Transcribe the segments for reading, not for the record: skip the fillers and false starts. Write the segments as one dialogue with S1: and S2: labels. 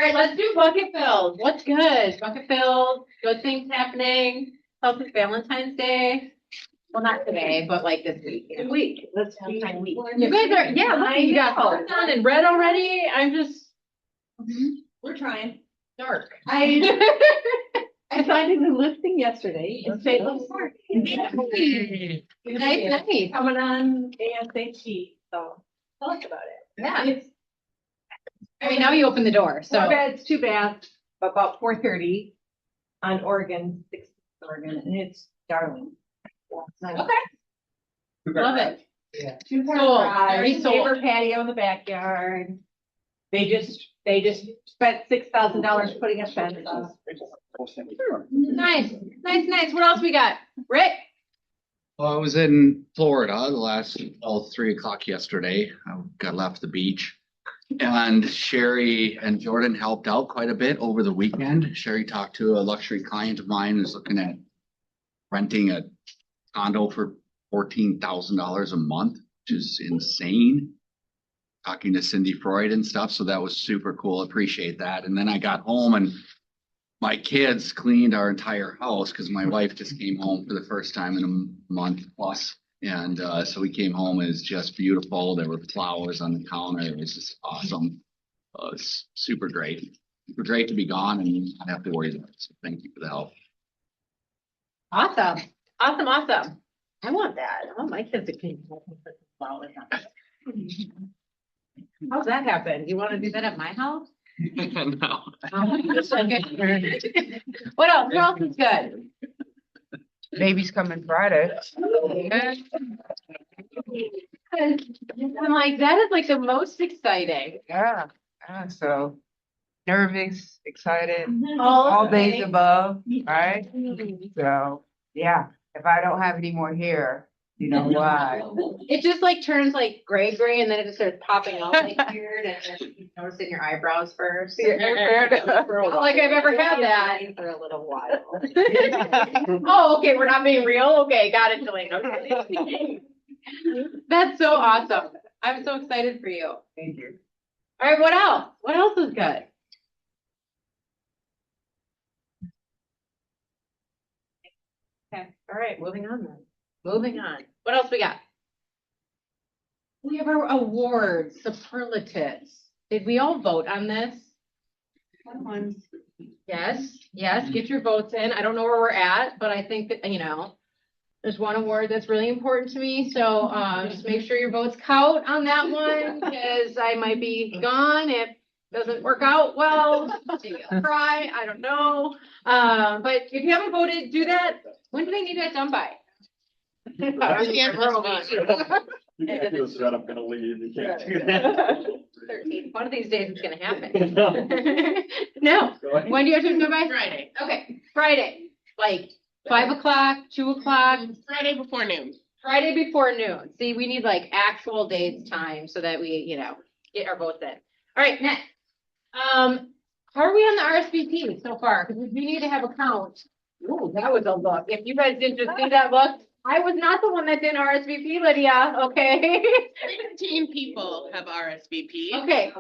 S1: right, let's do bucket filled. What's good? Bucket filled, good things happening. How's it Valentine's Day? Well, not today, but like this week.
S2: Good week. Let's be week.
S1: You guys are, yeah, look, you got hearts on and red already. I'm just,
S2: We're trying.
S1: dark.
S2: I signed a new listing yesterday. In St. Louis Park.
S1: Nice, nice.
S2: Coming on ASAP, so tell us about it.
S1: Yeah.
S2: It's
S1: I mean, now you open the door,
S2: four
S1: so.
S2: beds, 2 baths, about 430 on Oregon, 6th Oregon, and it's darling.
S1: Okay. Love it.
S2: Yeah. 2-car
S1: Sold.
S2: garage,
S1: Already sold.
S2: neighbor patio in the backyard. They just spent $6,000 putting a fence up.
S1: Nice, nice, nice. What else we got? Rick?
S3: Well, I was in Florida the last 3 o'clock yesterday. I got left the beach. And Sherry and Jordan helped out quite a bit over the weekend. Sherry talked to a luxury client of mine who's looking at renting a condo for $14,000 a month, which is insane. Talking to Cindy Freud and stuff. So that was super cool. Appreciate that. And then I got home and my kids cleaned our entire house because my wife just came home for the first time in a month plus. And so we came home, it was just beautiful. There were flowers on the counter. It was just awesome. It was super great. Super great to be gone and not have to worry about it. So thank you for the help.
S1: Awesome, awesome, awesome. I want that. I want my kids to clean home and put some flowers on it. How's that happen? You want to do that at my house?
S3: No.
S1: Okay. What else? What else is good?
S4: Baby's coming Friday.
S1: I'm like, that is like the most exciting.
S4: Yeah, yeah, so nervous, excited,
S1: All
S4: all days above, right? So, yeah, if I don't have any more hair, you know why.
S1: It just like turns like gray and then it just starts popping out like weird and then you notice it in your eyebrows first. Not like I've ever had that.
S2: For a little while.
S1: Oh, okay, we're not being real? Okay, got it, Jelaine. Okay. That's so awesome. I'm so excited for you.
S4: Thank you.
S1: All right, what else? What else is good? Okay, all right, moving on then. Moving on. What else we got? We have our awards, superlatives. Did we all vote on this? Yes, yes, get your votes in. I don't know where we're at, but I think that, there's one award that's really important to me. So just make sure your votes count on that one because I might be gone if it doesn't work out well. Maybe I'll cry. I don't know. But if you haven't voted, do that. When do they need that done by?
S5: You can't do this, I'm gonna leave. You can't do that.
S1: 13. One of these days it's gonna happen. No. When do you have to go by?
S6: Friday.
S1: Okay, Friday, like 5 o'clock, 2 o'clock.
S6: Friday before noon.
S1: Friday before noon. See, we need like actual dates, time, so that we, get our votes in. All right, next. How are we on the RSVP so far? Because we need to have a count. Ooh, that was a look. If you guys didn't just see that look, I was not the one that didn't RSVP, Lydia, okay?
S6: 16 people have RSVP.
S1: Okay,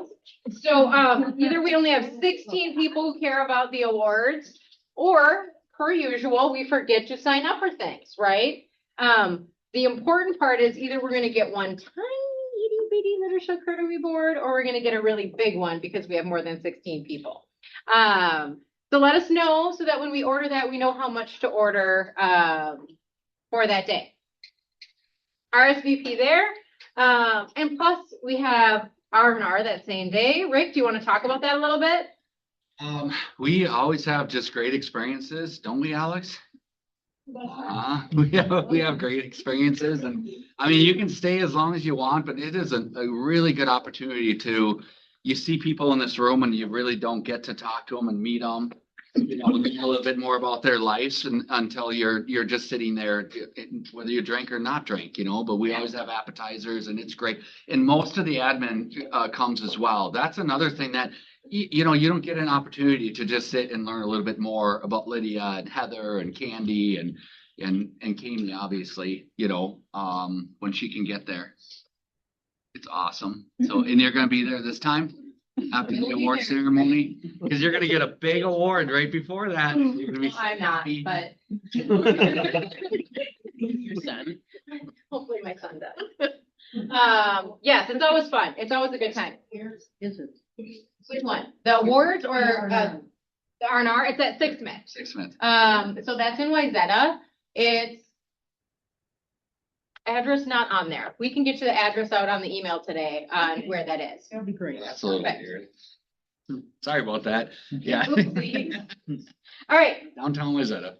S1: so either we only have 16 people who care about the awards, or per usual, we forget to sign up for things, right? The important part is either we're gonna get one tiny itty bitty literature curtain board, or we're gonna get a really big one because we have more than 16 people. So let us know so that when we order that, we know how much to order for that day. RSVP there. And plus we have R&R that same day. Rick, do you want to talk about that a little bit?
S3: We always have just great experiences, don't we, Alex? We have great experiences, and I mean, you can stay as long as you want, but it is a really good opportunity you see people in this room and you really don't get to talk to them and meet them, know a little bit more about their lives until you're just sitting there, whether you drink or not drink, but we always have appetizers and it's great. And most of the admin comes as well. That's another thing that, you don't get an opportunity to just sit and learn a little bit more about Lydia and Heather and Candy and Kami, obviously, when she can get there. It's awesome. So, and you're going to be there this time? after the award ceremony, because you're gonna get a big award right before that. You're gonna be so
S1: I'm not,
S3: happy.
S1: but
S6: Your son.
S1: hopefully my son does. Yes, it's always fun. It's always a good time.
S7: Is it?
S1: Which one? The awards or, the R&R? It's at 6 Smith.
S3: 6 Smith.
S1: So that's in Wayzata. It's address not on there. We can get you the address out on the email today on where that is.
S7: That would be great.
S3: That's a little
S1: Perfect.
S3: weird. Sorry about that. Yeah.
S1: All right,
S3: Downtown Wayzata.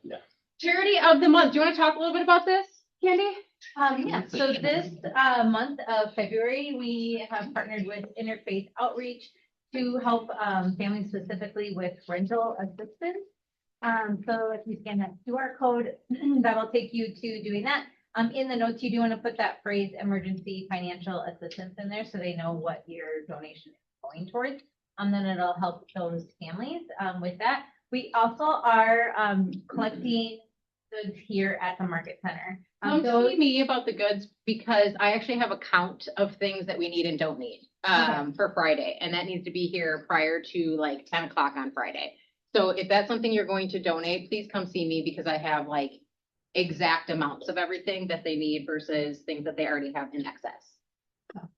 S1: charity of the month. Do you want to talk a little bit about this, Candy?
S8: Yeah, so this month of February, we have partnered with Interfaith Outreach to help families specifically with rental assistance. So if you scan that QR code, that'll take you to doing that. In the notes, you do want to put that phrase emergency financial assistance in there so they know what your donation is going towards. Then it'll help those families with that. We also are collecting goods here at the market center.
S1: Don't see me about the goods because I actually have a count of things that we need and don't need for Friday. And that needs to be here prior to like 10 o'clock on Friday. So if that's something you're going to donate, please come see me because I have like exact amounts of everything that they need versus things that they already have in excess.
S8: And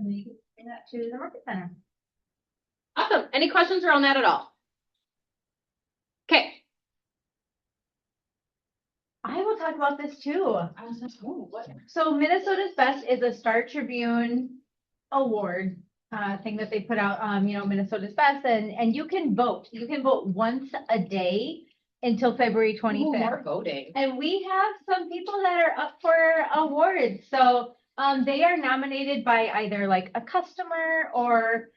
S8: then you can bring that to the market center.
S1: Awesome. Any questions around that at all? Okay.
S8: I will talk about this too.
S1: I was like, oh, what?
S8: So Minnesota's Best is a Star Tribune award thing that they put out, Minnesota's Best, and you can vote. You can vote once a day until February 25th.
S1: More voting.
S8: And we have some people that are up for awards. So they are nominated by either like a customer or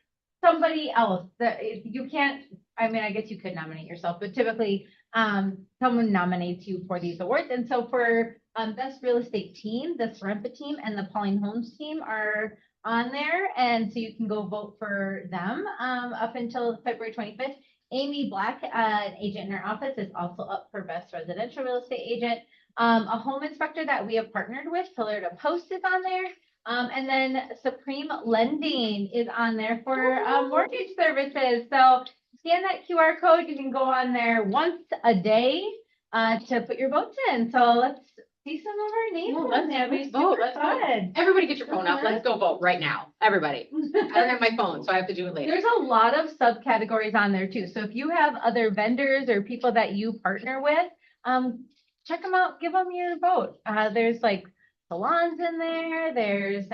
S8: somebody else. That you can't, I mean, I guess you could nominate yourself, but typically someone nominates you for these awards. And so for Best Real Estate Team, the Sorrento team and the Pauline Homes team are on there. And so you can go vote for them up until February 25th. Amy Black, an agent in our office, is also up for Best Residential Real Estate Agent. A home inspector that we have partnered with, Pillar to Post, is on there. And then Supreme Lending is on there for mortgage services. So scan that QR code. You can go on there once a day to put your votes in. So let's see some of our names.
S1: Oh,
S8: on there.
S1: let's
S8: It's
S1: vote.
S8: super
S1: Let's vote.
S8: fun.
S1: Everybody get your phone up. Let's go vote right now. Everybody. I don't have my phone, so I have to do it later.
S8: There's a lot of subcategories on there too. So if you have other vendors or people that you partner with, check them out, give them your vote. There's like salons in there, there's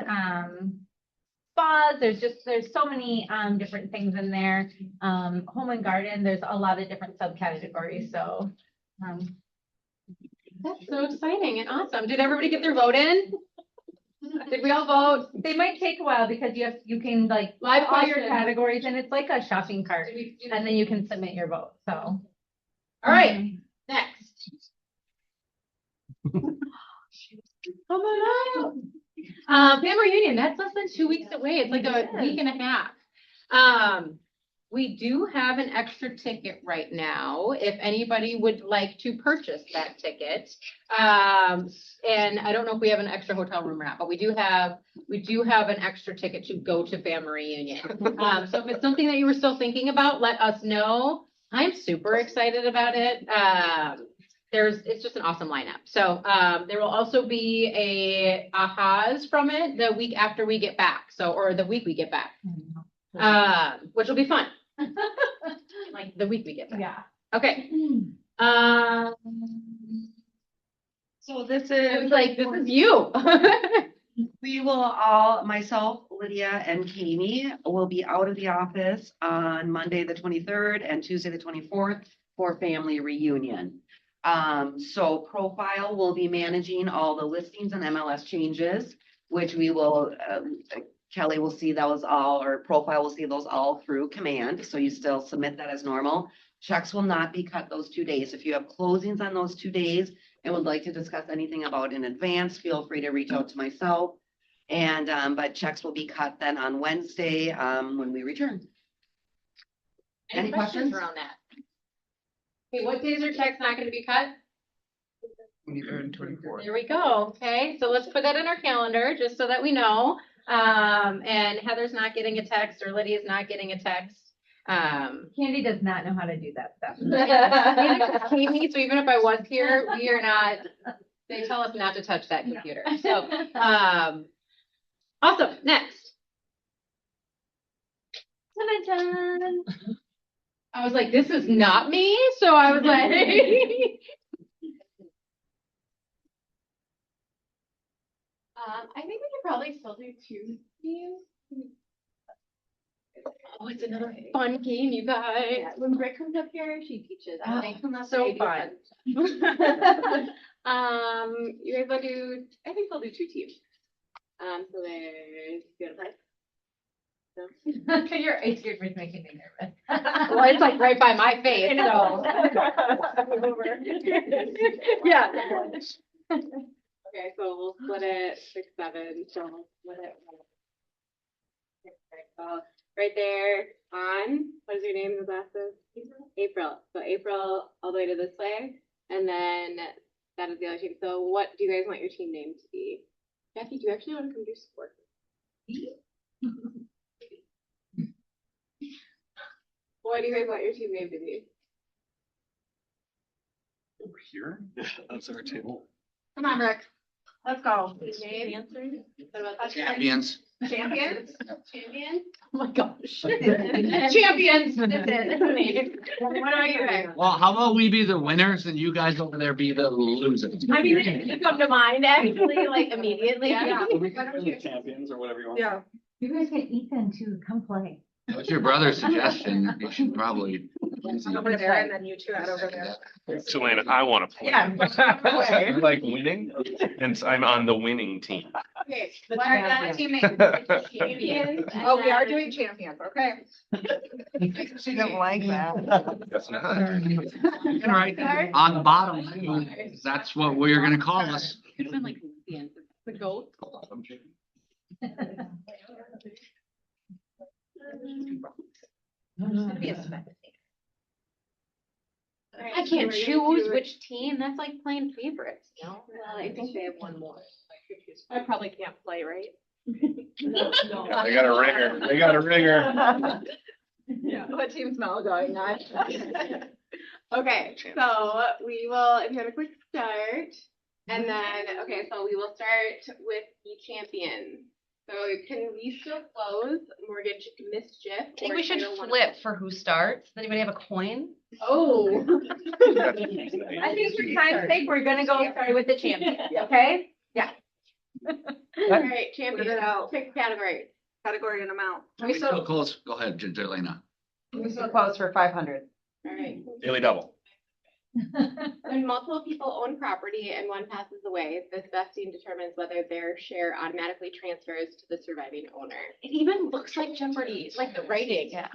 S8: spas, there's so many different things in there. Home and garden, there's a lot of different subcategories. So
S1: That's so exciting and awesome. Did everybody get their vote in? Did we all vote?
S8: they might take a while because you can like
S1: Live
S8: all your
S1: question.
S8: categories and it's like a shopping cart and then you can submit your vote. So
S1: All right, next. Come on up. Family reunion, that's less than 2 weeks away. It's like a week and a half. We do have an extra ticket right now, if anybody would like to purchase that ticket. And I don't know if we have an extra hotel room or not, but we do have an extra ticket to go to family reunion. So if it's something that you were still thinking about, let us know. I'm super excited about it. It's just an awesome lineup. So there will also be a ahas from it the week after we get back. Or the week we get back. Which will be fun. Like the week we get back.
S8: yeah.
S1: Okay.
S7: So this
S1: I was
S7: is,
S1: like, this is you.
S7: we will all, myself, Lydia and Kami will be out of the office on Monday, the 23rd and Tuesday, the 24th for family reunion. So Profile will be managing all the listings and MLS changes, which we will, Kelly will see those all, or Profile will see those all through Command. So you still submit that as normal. Checks will not be cut those 2 days. If you have closings on those 2 days and would like to discuss anything about in advance, feel free to reach out to myself. And, but checks will be cut then on Wednesday, when we return. Any questions?
S1: around that? Okay, what days are checks not gonna be cut?
S4: 23rd and 24th.
S1: There we go. Okay, so let's put that in our calendar, just so that we know. And Heather's not getting a text or Lydia's not getting a text.
S8: Candy does not know how to do that stuff.
S1: Neither does Katie, so even if I was here, we are not, they tell us not to touch that computer. So, awesome, next. Dun-dun-dun. I was like, this is not me, so I was like. I think we could probably still do 2 teams. Oh, it's another fun game, you guys.
S8: When Britt comes up here, she teaches.
S1: Oh, so fun. You guys want to do, I think they'll do 2 teams. So there's, you wanna play?
S8: Your eighth was making me nervous.
S1: Well, it's like right by my face, so. Yeah. Okay, so we'll split it 6, 7, so we'll split it. Okay, so right there on, what is your name, the glasses? April. So April all the way to this way, and then that is the other team. So what do you guys want your team name to be? Jackie, do you actually want to come do sport? What do you guys want your team name to be?
S5: Over here? That's our table.
S1: Come on, Rick.
S2: Let's go.
S1: Name? What about that?
S3: Champions.
S1: Champions? Champions? Oh my gosh. Champions. That's it. What about you guys?
S3: Well, how about we be the winners and you guys over there be the losers?
S1: I mean, it come to mind actually, like immediately.
S2: Yeah.
S5: We can be champions or whatever you want.
S2: Yeah.
S8: You guys get Ethan to come play.
S3: That was your brother's suggestion. You should probably.
S2: Over there and then you two out over there.
S9: Selena, I want to play.
S2: Yeah.
S9: I like winning, and I'm on the winning team.
S1: Okay,
S2: The
S1: what are the
S2: champions.
S1: team names? Champions.
S2: Oh, we are doing champions, okay.
S4: She didn't like that.
S9: That's not.
S3: All right, on the bottom, that's what we're gonna call us.
S1: Could have been like the goat. I can't choose which team. That's like playing favorites, you know? Well, I think they have one more. I probably can't play, right?
S9: Yeah, they got a ringer. They got a ringer.
S1: What team's Mel going on? Okay, so we will, if you have a quick start, and then, okay, so we will start with the champion. So can we still close mortgage mischief?
S10: I think we should flip for who starts. Does anybody have a coin?
S1: Oh.
S8: I think for time's sake, we're gonna go start with the champion, okay?
S1: All right, champion, pick category.
S2: Category and amount.
S3: We still close. Go ahead, Jelena.
S4: We still close for 500.
S1: All right.
S9: Daily double.
S1: When multiple people own property and one passes away, this vesting determines whether their share automatically transfers to the surviving owner. It even looks like Jeopardy, like the writing.
S10: Yeah.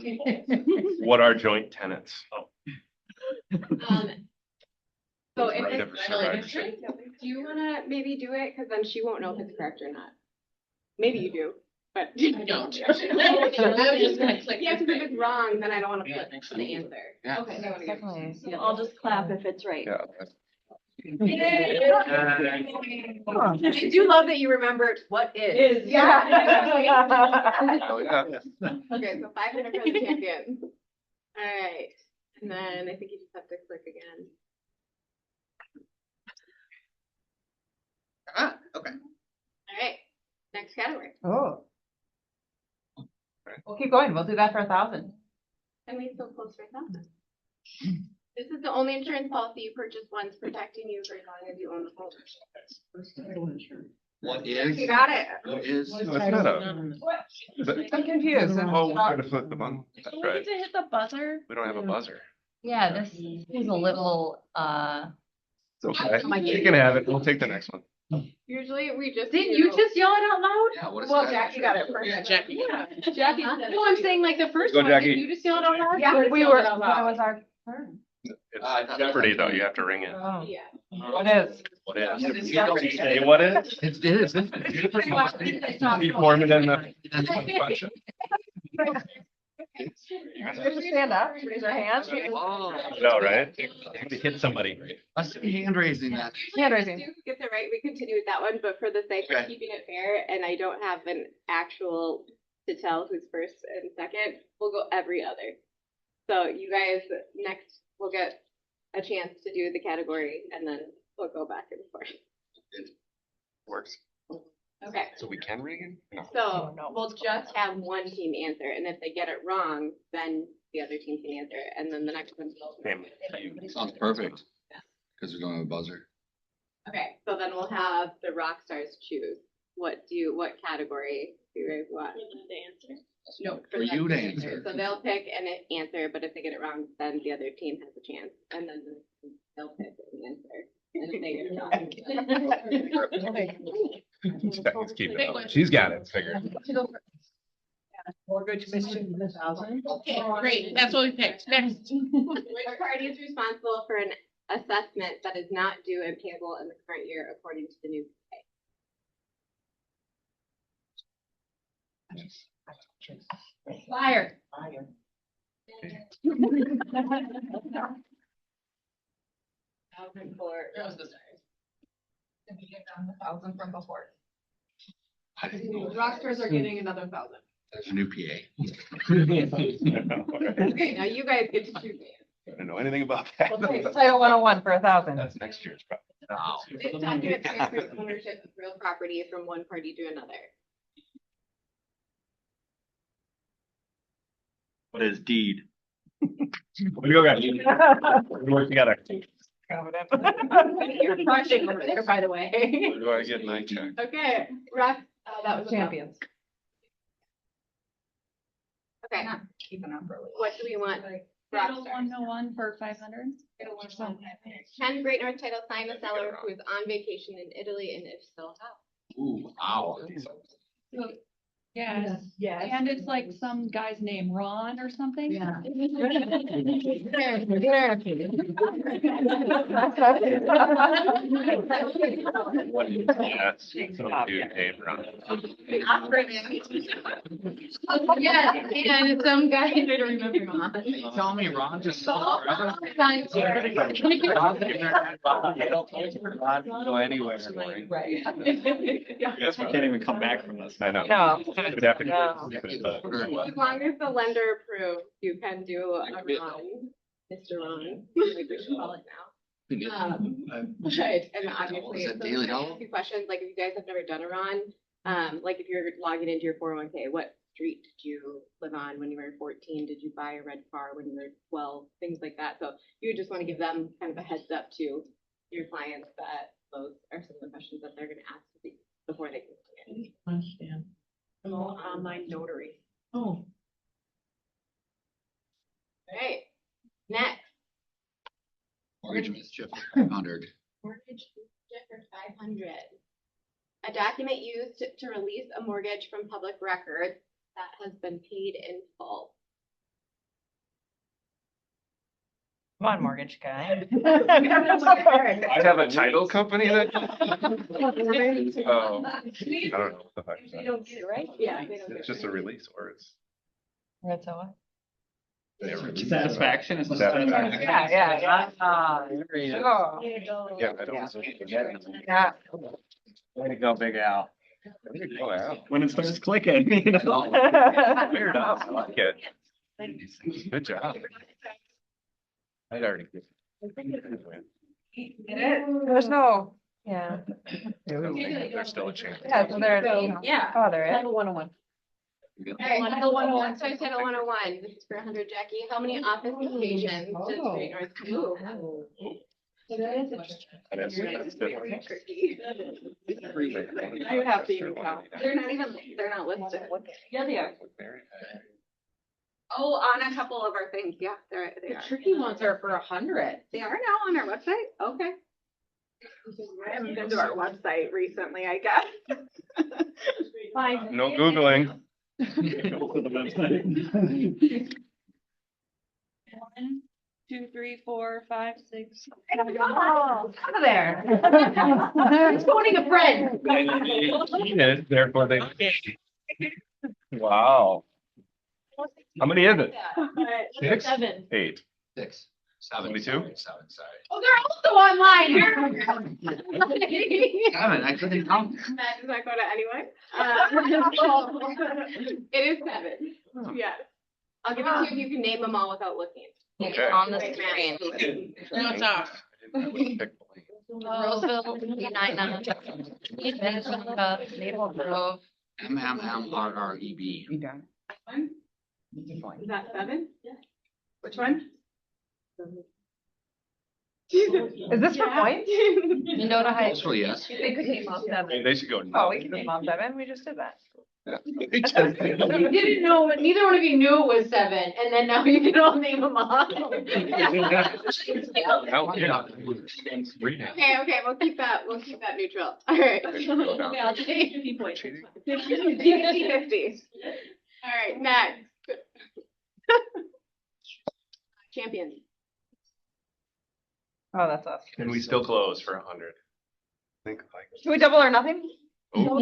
S9: What are joint tenants?
S1: So if
S9: Right,
S1: it's
S9: never survived.
S1: do you wanna maybe do it? Cause then she won't know if it's correct or not. Maybe you do, but I don't. I was just gonna click. Yeah, cause if it's wrong, then I don't wanna click the answer.
S3: Yeah.
S1: Okay. so I wanna go.
S10: So I'll just clap if it's right.
S9: Yeah.
S1: I do love that you remembered what is. Yeah.
S9: Oh, yeah.
S1: Okay, so 500 for the champion. All right, and then I think you just have to click again.
S3: Ah, okay.
S1: All right, next category.
S4: Oh. We'll keep going. We'll do that for 1,000.
S1: And we still close right now. This is the only insurance policy you purchase once, protecting you for as long as you own the home.
S3: What is?
S2: You got it.
S3: What is?
S9: No, it's not a.
S4: I'm confused.
S9: Oh, we're gonna flip the button. That's
S10: Don't we
S9: right.
S10: get to hit the buzzer?
S9: We don't have a buzzer.
S10: Yeah, this is a little,
S9: It's okay. You can have it. We'll take the next one.
S1: Usually we just.
S8: Didn't you just yell it out loud?
S3: Yeah, what is
S2: Well,
S3: that?
S2: Jackie got it first.
S6: Yeah, Jackie.
S1: Yeah, Jackie. No, I'm saying like the first
S9: Go,
S1: one,
S9: Jackie.
S1: did you just yell it out loud?
S2: Yeah,
S4: We were, that was our turn.
S9: It's Jeopardy though. You have to ring it.
S4: Oh.
S1: Yeah.
S4: What is?
S9: What is? Say what is?
S3: It is.
S9: You form it in the question.
S2: Stand up, raise our hands.
S9: No, right? To hit somebody.
S3: Let's do hand raising that.
S2: Hand raising.
S11: Get the right, we continue with that one, but for the sake of
S3: Okay.
S11: keeping it fair, and I don't have an actual to tell who's first and second, we'll go every other. So you guys, next, will get a chance to do the category, and then we'll go back and forth.
S9: Works.
S11: Okay,
S9: So we can ring it? No.
S11: so we'll just have one team answer, and if they get it wrong, then the other team can answer, and then the next one.
S9: Same.
S3: Sounds perfect. Because we don't have a buzzer.
S11: Okay, so then we'll have the rock stars choose. What category do you guys want? No,
S3: For
S11: them
S3: you to answer.
S11: So they'll pick an answer, but if they get it wrong, then the other team has a chance, and then they'll pick an answer. And if they get it wrong.
S9: Becky's keeping it up. She's got it figured.
S2: Mortgage mission 1,000.
S6: Okay, great. That's what we picked. Next.
S11: Which party is responsible for an assessment that is not due and payable in the current year according to the new pay?
S8: Fire.
S2: $1,000 from before.
S11: Rock stars are getting another 1,000.
S3: There's a new PA.
S11: Okay, now you guys get to choose.
S9: I don't know anything about that.
S2: Title 101 for 1,000.
S9: That's next year's problem.
S11: This document transfers ownership of real property from one party to another.
S5: What is deed?
S9: We go, guys. We work together.
S11: You're crushing over there, by the way.
S9: Where do I get my check?
S11: Okay, Rock, that was
S2: Champions.
S11: Okay,
S2: Keeping up really.
S11: what do we want? Rock
S8: Title
S11: stars.
S8: 101 for 500.
S11: Can Great North Title sign a seller who is on vacation in Italy, and if so, how?
S3: Ooh, wow.
S8: Yes.
S2: Yes.
S8: And it's like some guy's name, Ron or something.
S2: Yeah.
S9: Yeah. Some dude named Ron.
S11: Yes, and some guy, I don't remember Ron.
S3: Tell me, Ron, just.
S9: Go anywhere.
S2: Right.
S5: I guess we can't even come back from this.
S9: I know.
S2: No.
S9: We'd have to
S2: No.
S9: keep it,
S11: As long as the lender approves, you can do a Ron, Mr. Ron, like we should call it now. Right, and obviously,
S3: Is it
S11: so
S3: Daily
S11: there's
S3: Double?
S11: a few questions, like if you guys have never done a Ron, like if you're logging into your 401k, what street did you live on when you were 14? Did you buy a red car when you were 12? Things like that. So you just want to give them kind of a heads up to your clients that those are some of the questions that they're gonna ask before they can begin.
S2: Understand.
S11: Online notary.
S2: Oh.
S11: All right, next.
S3: Mortgage mischief, 500.
S11: Mortgage mischief for 500. A document used to release a mortgage from public record that has been paid in full.
S2: Come on, mortgage guy.
S9: I have a title company that. Oh, I don't know what the heck. is that?
S11: don't get it right? Yeah.
S9: It's just a release or it's.
S2: That's all.
S5: Satisfaction is.
S9: Satisfaction.
S2: Yeah. Sure.
S9: Yeah, I don't.
S2: Yeah.
S5: Way to go, Big Al.
S9: Oh, wow.
S5: When it starts clicking, you know.
S9: Weird up. I like it. Good job. I'd already.
S2: There's no, yeah.
S9: There's still a chance.
S2: Yeah, so there,
S11: Yeah.
S2: oh, there is.
S8: Title 101.
S11: All right, Title 101. So Title 101. This is for 100, Jackie. How many office locations does Great North do?
S9: That's different.
S11: Tricky.
S2: I would have to even count.
S11: They're not listed.
S2: Yeah, they are.
S11: Oh, on a couple of our things. Yeah, they
S2: The
S11: are.
S2: tricky ones are for 100.
S11: They are now on our website? Okay. I haven't been to our website recently, I guess.
S8: Fine.
S9: No Googling.
S5: Go to the website.
S8: 1, 2, 3, 4, 5, 6.
S2: Out of there.
S8: It's phoning a friend.
S9: They cheated, therefore they. Wow. How many is it? Six?
S6: 7.
S9: 8.
S3: 6, 7.
S9: 22?
S3: 7, sorry.
S1: Oh, they're also online.
S3: 7, I couldn't count.
S11: That does not go to anyone. It is 7. Yes. I'll give it to you if you can name them all without looking.
S9: Okay.
S10: On the screen.
S6: No, it's off.
S10: Roseville, 99, Minnesota, Maple Grove.
S3: MMMRREB.
S4: You done?
S11: Is that 7? Yeah. Which one? Jesus.
S2: Is this for points?
S10: Mendota High.
S3: Actually, yes.
S2: They could name all 7.
S9: They should go.
S2: Oh, we can name all 7. We just did that.
S1: You didn't know, neither one of you knew it was 7, and then now you can all name them off.
S11: Okay, we'll keep that neutral. All right.
S6: Yeah, I'll just take 50 points.
S11: 50-50. All right, next. Champions.
S2: Oh, that's us.
S9: Can we still close for 100? Think like.
S2: Can we double or nothing?
S9: Oh,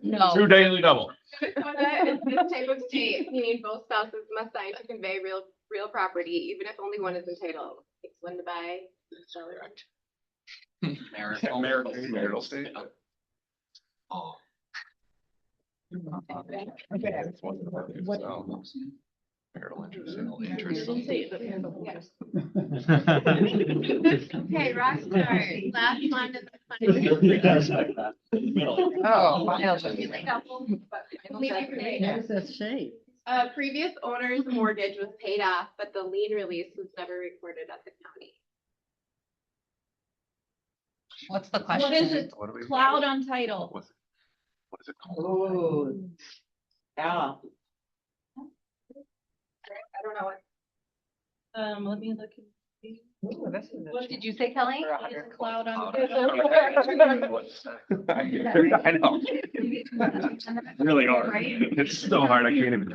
S10: No.
S9: True daily double.
S11: Minnesota is this type of state, meaning both spouses must sign to convey real property, even if only one is entitled. Takes one to buy, sell it.
S9: Marital state.
S3: Oh.
S9: Marital interest.
S11: Okay, rock star. Last one is the
S2: Oh,
S11: previous owner's mortgage was paid off, but the lien release was never recorded at the county.
S10: What's the question?
S6: What is it?
S9: What do we?
S6: Cloud on title.
S9: What is it called?
S2: Oh. Yeah.
S11: I don't know what.
S6: Let me look.
S2: Ooh, this is
S6: What
S8: Did you say Kelly?
S2: For
S6: Is
S2: 100.
S6: cloud on
S9: I know. Really hard. It's so hard. I can't even.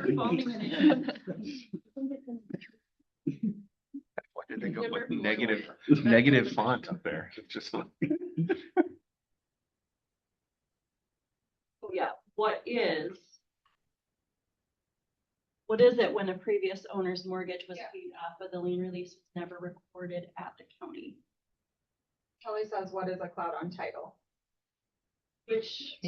S9: Why did they go with negative font up there? It's just like.
S6: Yeah, what is it when a previous owner's mortgage was paid off, but the lien release was never recorded at the county?
S11: Kelly says, what is a cloud on title?
S6: Which,
S11: I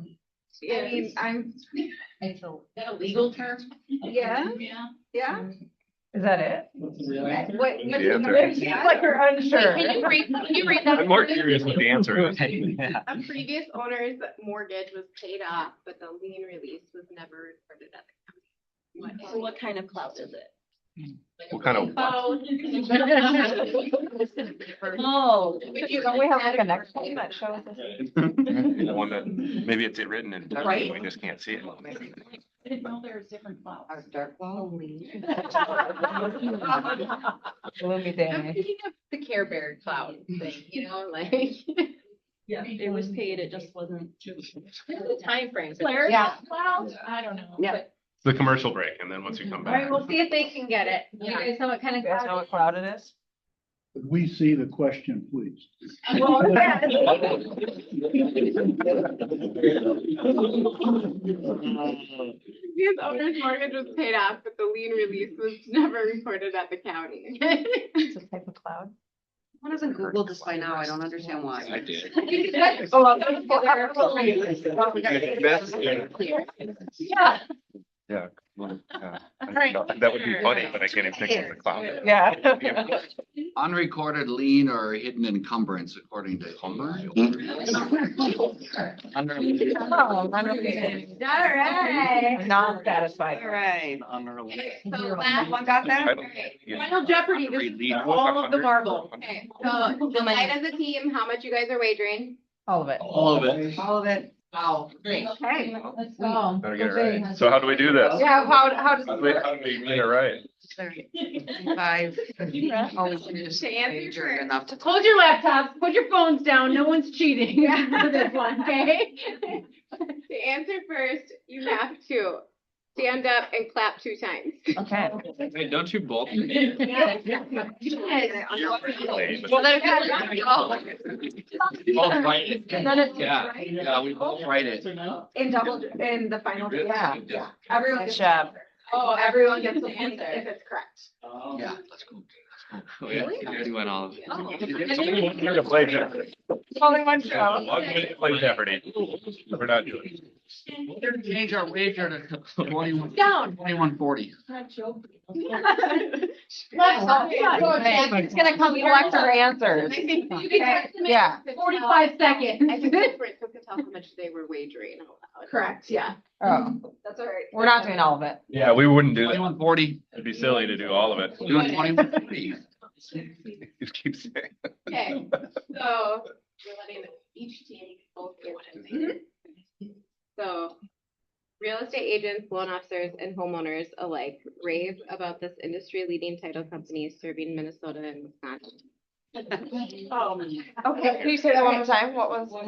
S11: mean,
S8: It's a
S6: is that a legal term?
S11: yeah, yeah.
S2: Is that it?
S11: What?
S9: Yeah,
S2: Like you're unsure.
S11: Can you read that?
S9: I'm more curious what the answer is.
S11: A previous owner's mortgage was paid off, but the lien release was never recorded at the county.
S6: So what kind of cloud is it?
S9: What kind of?
S6: Oh.
S2: Don't we have like a next one that shows us?
S9: The one that, maybe it's written in,
S6: Right.
S9: we just can't see it.
S6: I didn't know there was different clouds.
S2: Dark cloud.
S1: I'm thinking of the Care Bear cloud thing, like.
S6: Yeah, it was paid, it just wasn't.
S1: The time frame.
S6: Clarity
S2: Yeah.
S6: cloud? I don't know.
S2: Yeah.
S6: but-
S9: The commercial break, and then once you come
S1: All right,
S9: back.
S1: we'll see if they can get it. You
S8: Yeah.
S1: guys know what kind of
S2: You guys know
S1: cloud
S2: what cloud it is?
S5: Could we see the question, please?
S11: Previous owner's mortgage was paid off, but the lien release was never recorded at the county.
S2: It's a type of cloud.
S7: Why doesn't Google this by now? I don't understand why.
S3: I did.
S1: Yeah.
S9: Yeah. That would be funny, but I can't even think of the cloud.
S2: Yeah.
S3: Unrecorded lien or hidden encumbrance according to Homer.
S2: Oh,
S1: All right.
S2: not satisfied.
S7: All right.
S11: So last
S7: One got that?
S1: Final Jeopardy, this is all of the marbles.
S11: Okay, so decide as a team how much you guys are wagering.
S2: All of it.
S5: All of it.
S7: All of it.
S1: Wow, great. Okay.
S8: Let's go.
S9: Better get it right. So how do we do this?
S1: Yeah, how does
S9: How
S1: this
S9: do we
S1: work?
S9: get it right?
S7: 5.
S11: To answer
S7: You're enough to.
S1: Close your laptops, put your phones down, no one's cheating for this one, okay?
S11: To answer first, you have to stand up and clap 2 times.
S2: Okay.
S3: Hey, don't you both?
S10: Well, then
S3: Both write it.
S1: None of-
S3: Yeah, yeah, we both write it.
S2: In the final.
S3: Yeah.
S2: Everyone. Good job.
S1: Oh, everyone gets to answer.
S11: If it's correct.
S3: Yeah, let's go.
S9: Oh, yeah, you already went all of it.
S11: Oh.
S9: Somebody wants me to play Jeopardy.
S4: Only one show.
S9: Want me to play Jeopardy. We're not doing it.
S3: We're gonna change our wager to 21
S1: Down.
S3: 2140.
S4: It's gonna come collect our answers. Yeah.
S1: 45 seconds.
S11: I think it's different, so we can tell how much they were wagering out loud.
S1: Correct, yeah.
S4: Oh,
S11: That's all right.
S4: we're not doing all of it.
S9: Yeah, we wouldn't do that.
S3: 2140.
S9: It'd be silly to do all of it.
S3: Doing 2140.
S9: Just keep saying.
S11: Okay, so we're letting each team both get one thing. So, real estate agents, loan officers, and homeowners alike rave about this industry-leading title company serving Minnesota and Wisconsin.
S4: Okay, can you say that one more time? What was? Oh,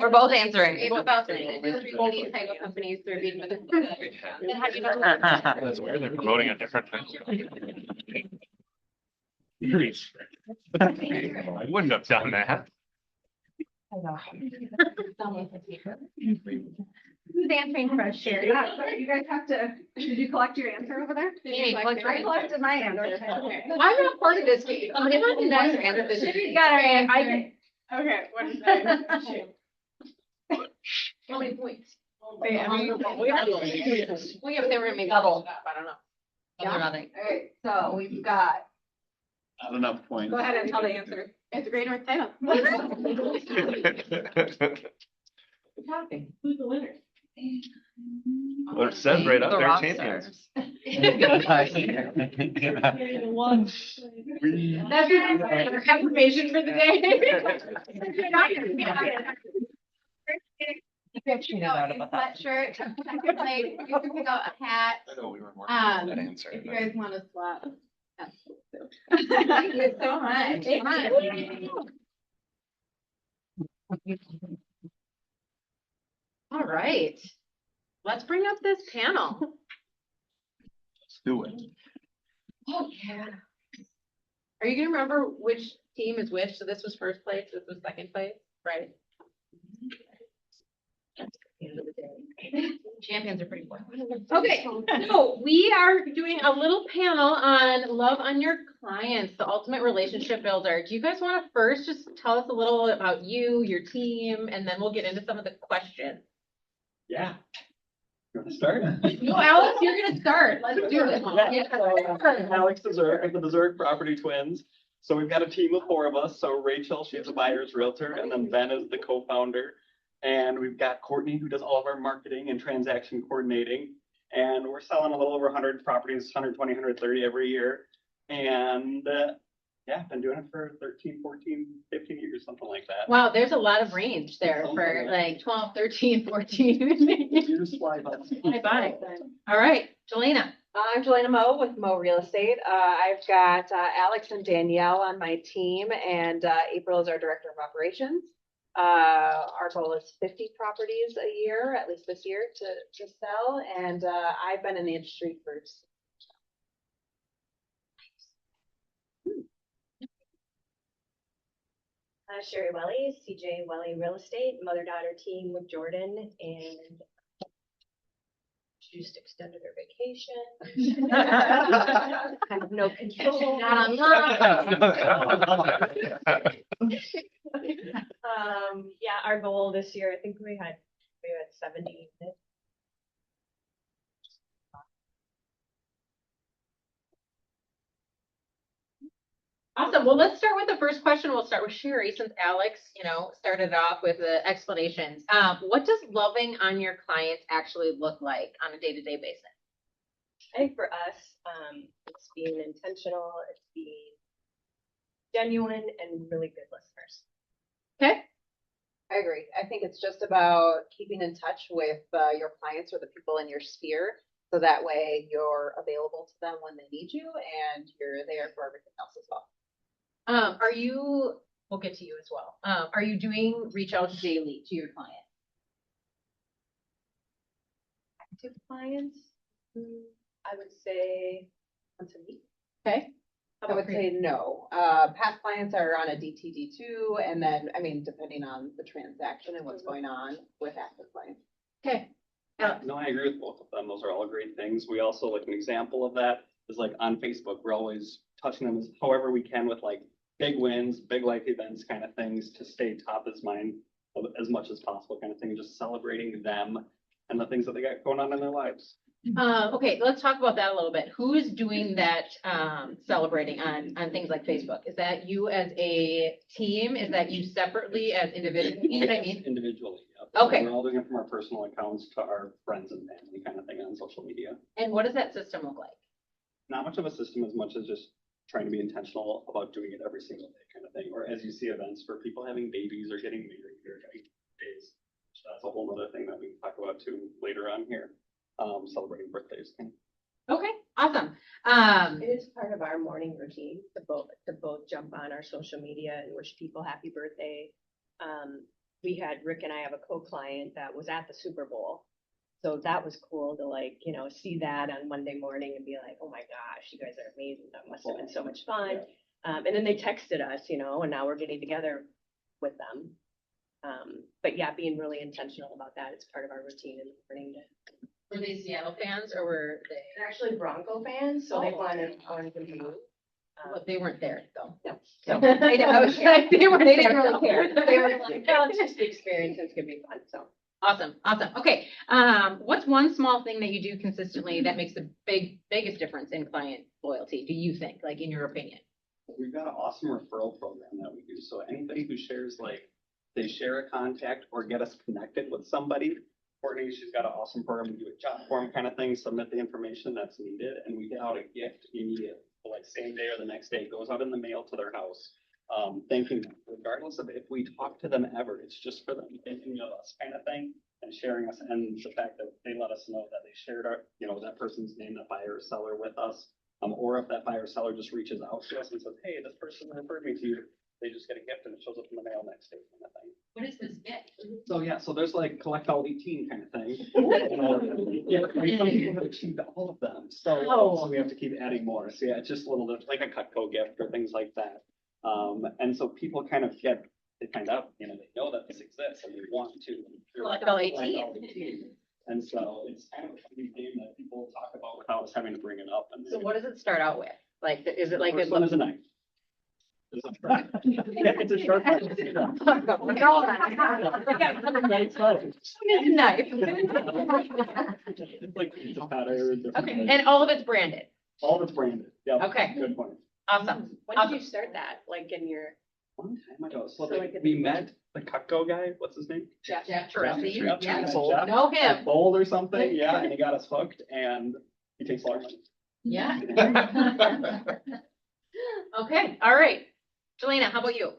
S4: we're both answering.
S11: Rave about this industry-leading title company serving Minnesota. And how do you know?
S9: That's weird. They're promoting a different thing. I wouldn't have done that.
S8: Who's answering for us, Sherry?
S2: You guys have to, did you collect your answer over there? I collected my answer.
S11: I'm not part of this game. I'm not the next answer. This
S8: She's got her answer.
S11: Okay, what is that? How many points? Well, yeah, but they were gonna make double. I don't know.
S2: All right, so we've got,
S5: Not enough points.
S11: Go ahead and tell the answer. It's a Great North title. Who's the winner?
S9: Well, it says right up
S4: The
S9: there,
S4: rock
S9: champions.
S11: That's your information for the Sweatshirt, like, you can pick out a hat.
S9: I know we were more
S11: Um,
S9: that answer.
S11: If you guys want to swap. that's cool, too. Thank you so much. All right. Let's bring up this panel.
S9: Let's do it.
S11: Oh, yeah. Are you gonna remember which team is which? So this was first place, this was second place, right?
S10: Champions are pretty important.
S1: Okay, so we are doing a little panel on love on your clients, the ultimate relationship builder. Do you guys want to first just tell us a little about you, your team, and then we'll get into some of the questions?
S5: Yeah. You want to start?
S1: No, Alex, you're gonna start. Let's do this.
S5: Alex Dessert of the Dessert Property Twins. So we've got a team of 4 of us. So Rachel, she's a buyer's realtor, and then Ben is the co-founder. And we've got Courtney, who does all of our marketing and transaction coordinating. And we're selling a little over 100 properties, 120, 130 every year. And yeah, been doing it for 13, 14, 15 years, something like that.
S1: Wow, there's a lot of range there for like 12, 13, 14.
S5: Years fly by.
S1: Bye. All right, Jelena.
S2: I'm Jelena Moe with Moe Real Estate. I've got Alex and Danielle on my team, and April is our Director of Operations. Our goal is 50 properties a year, at least this year, to sell, and I've been in the industry for
S12: Sherry Welly, CJ Welly Real Estate, mother-daughter team with Jordan, and just extended her vacation. Kind of no control. Not yeah, our goal this year, I think we had 70 units.
S1: Awesome. Well, let's start with the first question. We'll start with Sherry, since Alex, started off with the explanations. What does loving on your clients actually look like on a day-to-day basis?
S12: I think for us, it's being intentional, it's being genuine and really good listeners.
S1: Okay.
S2: I agree. I think it's just about keeping in touch with your clients or the people in your sphere. So that way you're available to them when they need you and you're there for everything else as well.
S1: We'll get to you as well. Are you doing reach outs daily to your client?
S12: Active clients, I would say once a week.
S1: Okay.
S2: I would say no. Past clients are on a DTD two, and then, I mean, depending on the transaction and what's going on with active clients.
S1: Okay.
S5: No, I agree with both of them. Those are all great things. We also, like, an example of that is like on Facebook, we're always touching them however we can with like big wins, big life events kind of things to stay top of mind as much as possible kind of thing, just celebrating them and the things that they got going on in their lives.
S1: Okay, let's talk about that a little bit. Who is doing that, celebrating on things like Facebook? Is that you as a team? Is that you separately as individuals? You know what I mean?
S5: Individually, yeah.
S1: Okay.
S5: We're all doing it from our personal accounts to our friends and family kind of thing on social media.
S1: And what does that system look like?
S5: Not much of a system as much as just trying to be intentional about doing it every single day kind of thing. Or as you see events for people having babies or getting married or getting days. That's a whole other thing that we can talk about too later on here. Celebrating birthdays.
S1: Okay, awesome.
S12: It is part of our morning routine to both jump on our social media and wish people happy birthday. Rick and I have a co-client that was at the Super Bowl. So that was cool to see that on Monday morning and be like, oh my gosh, you guys are amazing. That must have been so much fun. And then they texted us, and now we're getting together with them. But yeah, being really intentional about that. It's part of our routine in the morning.
S1: Were they Seattle fans or were they?
S12: They're actually Bronco fans, so they wanted to move.
S1: Well, they weren't there though.
S12: No.
S1: So I was like, they
S12: Didn't really care. They were like, oh, it's just the experience. It's gonna be fun. So.
S1: Awesome. Okay. What's one small thing that you do consistently that makes the biggest difference in client loyalty? Do you think, like in your opinion?
S5: We've got an awesome referral program that we do. So anybody who shares, they share a contact or get us connected with somebody. Courtney, she's got an awesome program. We do a job form kind of thing, submit the information that's needed, and we get out a gift immediately. So same day or the next day, it goes out in the mail to their house. Thanking them, regardless of if we talk to them ever, it's just for them thinking of us kind of thing and sharing us. And the fact that they let us know that they shared that person's name, that buyer or seller with us. Or if that buyer or seller just reaches out to us and says, hey, this person referred me to you, they just get a gift and it shows up in the mail next day kind of thing.
S1: What is this gift?
S5: So there's collect all 18 kind of thing. Yeah, we have achieved all of them. So we have to keep adding more. So yeah, it's just like a Cutco gift or things like that. And so people kind of they find out, they know that this exists and they want to.
S1: Collect all 18.
S5: And so it's kind of a funny game that people talk about without us having to bring it up. And
S1: So what does it start out with? Like, is it like
S5: first one is a knife. It's a short one.
S1: Knife.
S5: It's like pizza powder.
S1: Okay, and all of it's branded.
S5: All of it's branded. Yeah.
S1: Okay.
S5: Good point.
S1: Awesome.
S12: When did you start that? Like in your
S5: Long time ago. So
S12: like
S5: we met the Cutco guy. What's his name?
S1: Jeff
S5: Jeff.
S1: Teresi.
S5: Jeff.
S1: Yeah.
S5: Jeff.
S1: Know him.
S5: Bold or something. Yeah, and he got us hooked, and he takes a lot of money.
S1: Yeah. Okay, all right. Jelena, how about you?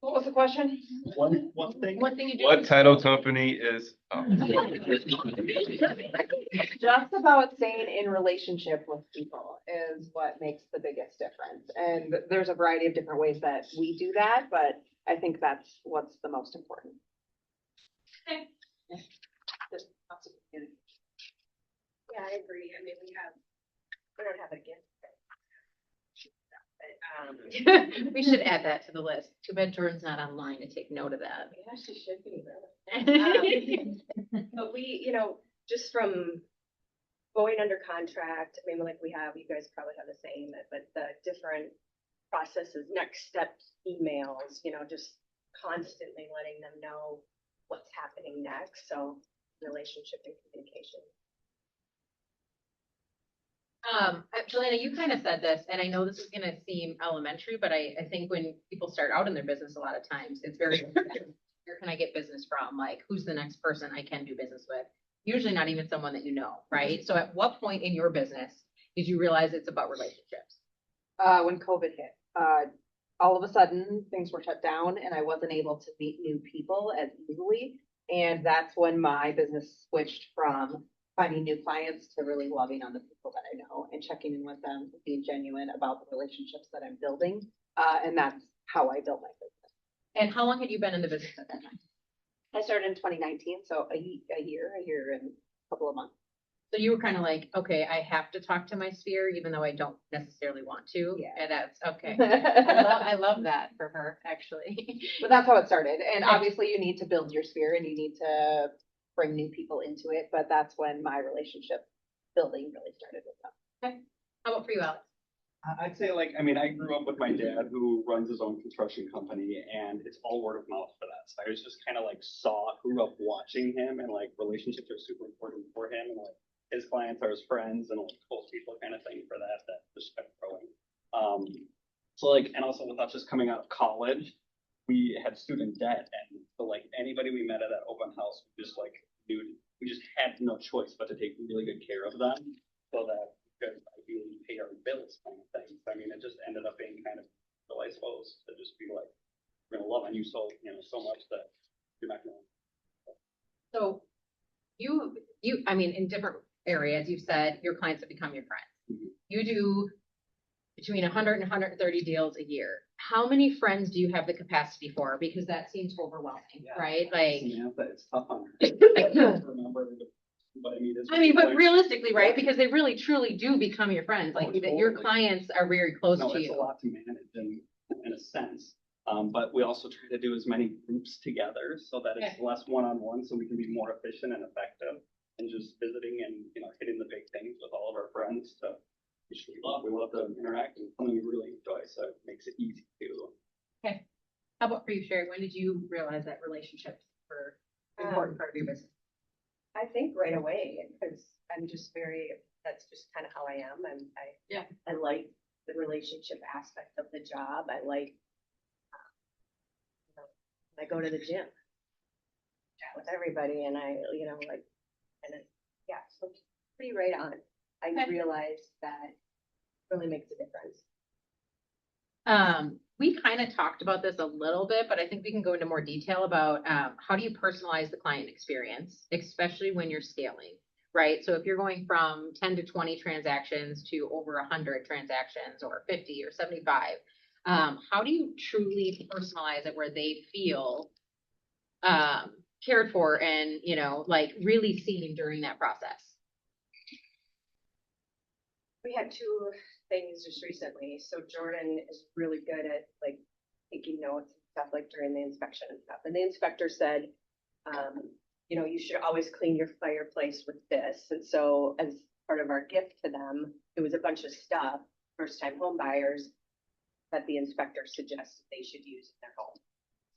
S2: What was the question?
S5: One thing.
S1: One thing you do.
S9: What title company is?
S2: Just about staying in relationship with people is what makes the biggest difference. And there's a variety of different ways that we do that, but I think that's what's the most important.
S1: Okay.
S12: Yeah, I agree. I mean, we don't have a gift. But,
S1: We should add that to the list. Too bad Jordan's not online to take note of that.
S12: yeah, she should be. Really. But we, just from going under contract, I mean, you guys probably have the same, but the different processes, next steps, emails, just constantly letting them know what's happening next. So relationship and communication.
S1: Jelena, you kind of said this, and I know this is going to seem elementary, but I think when people start out in their business, a lot of times it's very, where can I get business from? Like, who's the next person I can do business with? Usually not even someone that you know, right? So at what point in your business did you realize it's about relationships?
S2: When COVID hit, all of a sudden things were shut down and I wasn't able to meet new people as easily. And that's when my business switched from finding new clients to really loving on the people that I know and checking in with them, being genuine about the relationships that I'm building. And that's how I built my business.
S1: And how long had you been in the business at that time?
S2: I started in 2019, so a year and a couple of months.
S1: So you were kind of like, okay, I have to talk to my sphere, even though I don't necessarily want to.
S2: Yeah.
S1: And that's, okay.
S2: But
S1: I love that for her, actually.
S2: that's how it started. And
S1: Okay.
S2: obviously you need to build your sphere and you need to bring new people into it, but that's when my relationship building really started with them.
S1: How about for you, Alex?
S5: I'd say like, I mean, I grew up with my dad who runs his own construction company and it's all word of mouth for that. So I was just kind of like grew up watching him and like relationships are super important for him and like his clients are his friends and like close people kind of thing for that just kept growing. So like, and also without just coming out of college, we had student debt and so like anybody we met at that open house, we just like, we just had no choice but to take really good care of them so that we could ideally pay our bills kind of thing. So, I mean, it just ended up being kind of, so I suppose, to just be like, we're gonna love on you so, so much that you're not gonna.
S1: So I mean, in different areas, you've said your clients have become your friends.
S5: Mhm.
S1: You do between 100 and 130 deals a year. How many friends do you have the capacity for? Because that seems overwhelming,
S5: Yeah.
S1: right? Like,
S5: Yeah, but it's tough on her. To remember, but I mean, it's.
S1: but
S5: like-
S1: realistically, right? Because they really truly do become your friends. Like,
S5: Oh,
S1: your
S5: totally.
S1: clients are very close
S5: No,
S1: to
S5: it's a
S1: you.
S5: lot to manage in a sense. But we also try to do as many groups together so that it's less one-on-one, so we can be more efficient and effective and just visiting and, hitting the big things with all of our friends to, which we love to interact and something we really enjoy, so it makes it easy to.
S1: Okay. How about for you, Sherry? When did you realize that relationships were an important part of your business?
S12: I think right away, because I'm just that's just kind of how I am. I like the relationship aspect of the job. I like, I go to the gym chat with everybody and so it's pretty right on. I
S1: Okay.
S12: realized that really makes a difference.
S1: We kind of talked about this a little bit, but I think we can go into more detail about how do you personalize the client experience, especially when you're scaling, right? So if you're going from 10 to 20 transactions to over 100 transactions or 50 or 75, how do you truly personalize it where they feel cared for and, like really seen during that process?
S12: We had two things just recently. So Jordan is really good at like taking notes and stuff like during the inspection and stuff. And the inspector said, you should always clean your fireplace with this. And so as part of our gift to them, it was a bunch of stuff, first time home buyers, that the inspector suggested they should use in their home.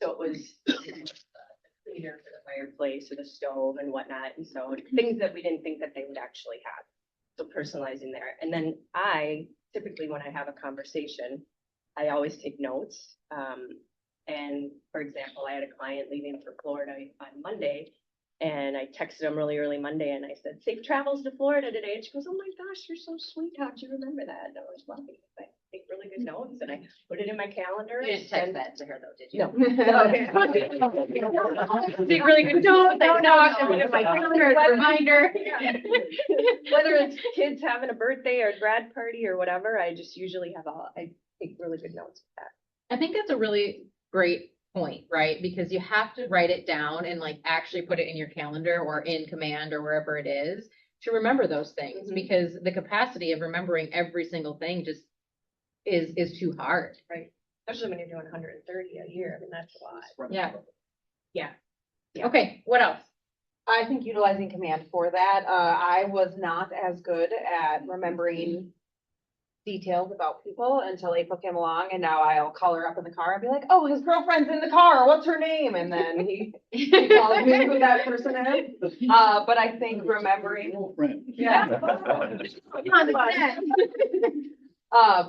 S12: So it was cleaner for the fireplace or the stove and whatnot. And so things that we didn't think that they would actually have. So personalizing there. And then typically when I have a conversation, I always take notes. And for example, I had a client leaving for Florida on Monday and I texted him really early Monday and I said, safe travels to Florida today. And she goes, oh my gosh, you're so sweet. How'd you remember that? And I was well, I take really good notes and I put it in my calendar.
S1: You didn't text that to her though, did you?
S12: No.
S1: Take really good notes. No, I put it in my calendar as a reminder.
S12: Whether it's kids having a birthday or grad party or whatever, I just usually I take really good notes with that.
S1: I think that's a really great point, right? Because you have to write it down and like actually put it in your calendar or in command or wherever it is to remember those things, because the capacity of remembering every single thing just is too hard.
S12: Right. Especially when you're doing 130 a year. I mean, that's a lot.
S1: Yeah. Okay, what else?
S2: I think utilizing command for that. I was not as good at remembering details about people until April came along, and now I'll call her up in the car and be like, "Oh, his girlfriend's in the car. What's her name?" And then he tells me who that person is. But I think remembering,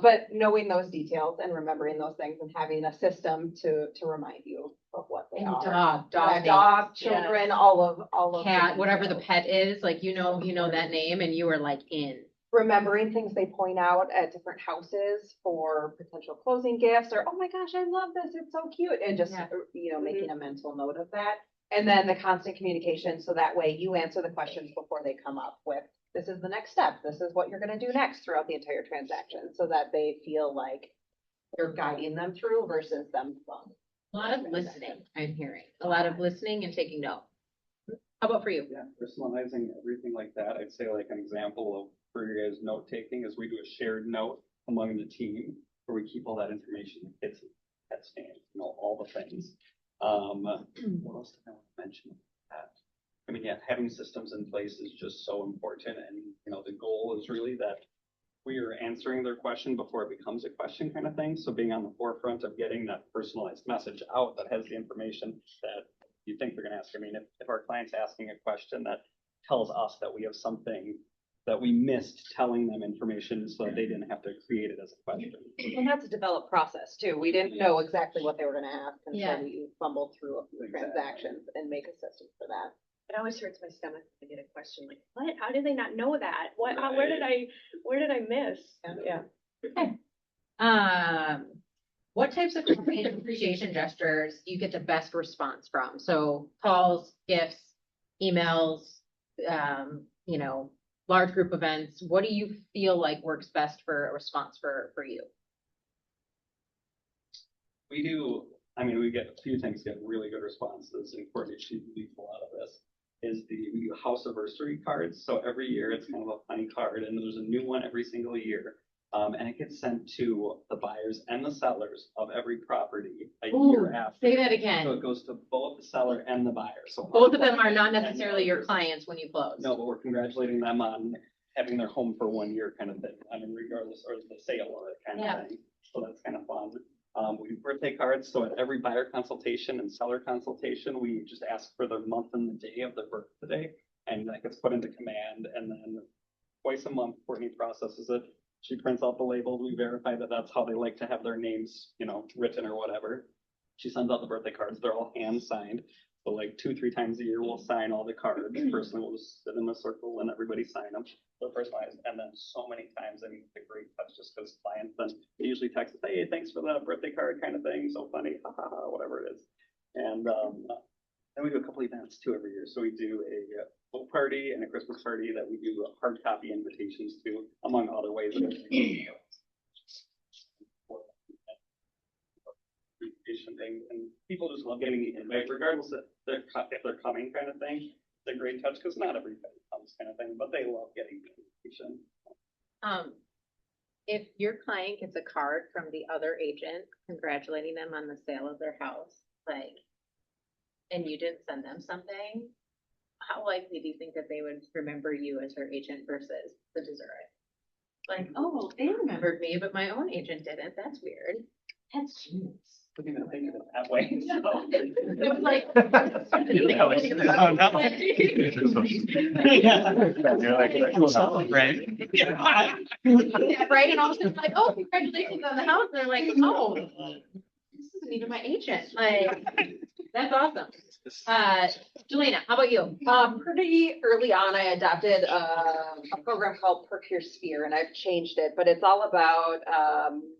S2: but knowing those details and remembering those things and having a system to remind you of what they
S1: And
S2: are.
S1: dog
S2: Dog,
S1: names.
S2: children, all of
S1: Cat,
S2: the
S1: whatever the
S2: details.
S1: pet is, like, you know that name and you are like in.
S2: Remembering things they point out at different houses for potential closing gifts, or, oh my gosh, I love this, it's so cute, and just, making a mental note of that. And then the constant communication, so that way you answer the questions before they come up with, this is the next step, this is what you're gonna do next throughout the entire transaction, so that they feel like you're guiding them through versus them.
S1: A lot of listening, I'm hearing. A lot of listening and taking notes. How about for you?
S5: Yeah, personalizing everything like that. I'd say like an example of for your guys' note taking is we do a shared note among the team where we keep all that information, the kids, pet stands, all the things. What else did I want to mention? That? I mean, yeah, having systems in place is just so important, and the goal is really that we are answering their question before it becomes a question kind of thing. So being on the forefront of getting that personalized message out that has the information that you think they're going to ask. I mean, if our client's asking a question that tells us that we have something that we missed telling them information so that they didn't have to create it as a question.
S2: And that's a developed process too. We didn't know exactly what they were gonna ask
S1: Yeah.
S2: until we fumbled through a few
S5: Exactly.
S2: transactions and make a system for that.
S12: It always hurts my stomach when I get a question like, what? How did they not know that? What, where did I miss? Yeah.
S1: What types of appreciation gestures do you get the best response from? So calls, gifts, emails, large group events. What do you feel like works best for a response for you?
S5: We do, I mean, we get a few things get really good responses, and Courtney, she leads a lot of this, we do house anniversary cards. So every year it's kind of a funny card, and there's a new one every single year. And it gets sent to the buyers and the sellers of every property a year after.
S1: Say that
S5: So
S1: again.
S5: it goes to both the seller and the buyer. So
S1: Both of them are not necessarily your clients when you close.
S5: No, but we're congratulating them on having their home for 1 year kind of thing. I mean, regardless, or the sale of it kind
S1: Yeah.
S5: of thing. So that's kind of fun. We do birthday cards. So at every buyer consultation and seller consultation, we just ask for the month and the day of their birthday. And that gets put into command. And then twice a month, Courtney processes it. She prints out the labels. We verify that that's how they like to have their names, written or whatever. She sends out the birthday cards. They're all hand signed. So like 2-3 times a year, we'll sign all the cards. Personally, we'll just sit in a circle and everybody sign them. So personalized. And then so many times, I mean, it's a great touch just because clients then they usually text us, hey, thanks for the birthday card kind of thing. So funny, ha ha ha, whatever it is. And then we do a couple events too every year. So we do a boat party and a Christmas party that we do hard copy invitations to, among other ways. Thing, and people just love getting the invite, regardless if they're coming kind of thing. It's a great touch because not everybody comes kind of thing, but they love getting the invitation.
S1: If your client gets a card from the other agent congratulating them on the sale of their house, and you didn't send them something, how likely do you think that they would remember you as their agent versus the dessert? Like, oh, they remembered me, but my own agent didn't. That's weird. That's genius.
S5: I didn't even think of it that way. So.
S1: It was like. Yeah, right, and all of a sudden, like, oh, congratulations on the house, and they're like, oh, this isn't even my agent, that's awesome. Jelena, how about you?
S2: Pretty early on, I adopted a program called Procure Sphere, and I've changed it, but it's all about